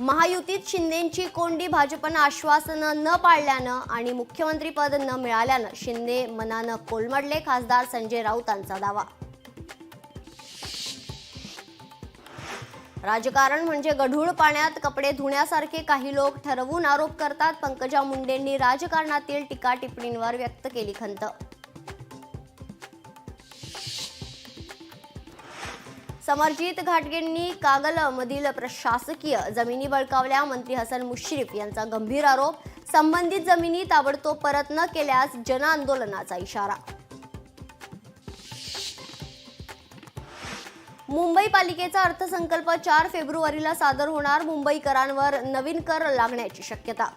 महायुतीत शिंदेंची कोंडी भाजपनं आश्वासनं न पाळल्यानं आणि मुख्यमंत्रीपद न मिळाल्यानं शिंदे मनानं कोलमडले, खासदार संजय राऊतांचा दावा। राजकारण म्हणजे गढूळ पाण्यात कपडे धुण्यासारखे काही लोक ठरवून आरोप करतात। पंकजा मुंडेंनी राजकारणातील टीका टिप्पणींवर व्यक्त केली खंत। समरजित घाटगेंनी कागलमधील प्रशासकीय जमिनी बळकावल्या। मंत्री हसन मुश्रीफ यांचा गंभीर आरोप। संबंधित जमिनी ताबडतोब परत न केल्यास जनआंदोलनाचा इशारा। मुंबई पालिकेचा अर्थसंकल्प 4 फेब्रुवारीला सादर होणार। मुंबईकरांवर नवीन कर लागण्याची शक्यता।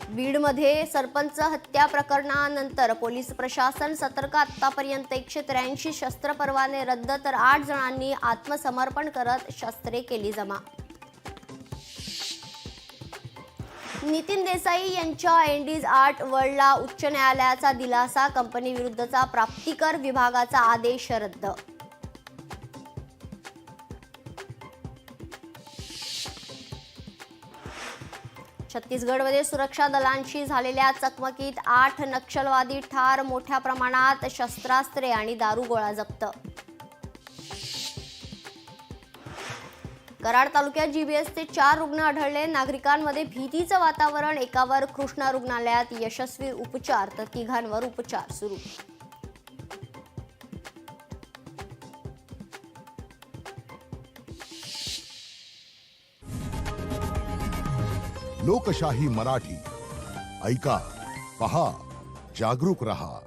बीडमध्ये सरपंच हत्या प्रकरणानंतर पोलीस प्रशासन सतर्क। आतापर्यंत 183 शस्त्र परवाने रद्द, तर 8 जणांनी आत्मसमर्पण करत शस्त्रे केली जमा। नितीन देसाई यांच्या एनडीज आर्ट वर्ल्डला उच्च न्यायालयाचा दिलासा। कंपनी विरुद्धचा प्राप्तिकर विभागाचा आदेश रद्द। छत्तीसगडमध्ये सुरक्षा दलांशी झालेल्या चकमकीत 8 नक्षलवादी ठार। मोठ्या प्रमाणात शस्त्रास्त्रे आणि दारुगोळा जप्त। कराड तालुक्यात जीबीएसचे 4 रुग्ण आढळले। नागरिकांमध्ये भीतीचं वातावरण। एकावर कृष्णा रुग्णालयात यशस्वी उपचार, तर तिघांवर उपचार सुरू। लोकशाही मराठी ऐका, पहा, जागरूक रहा।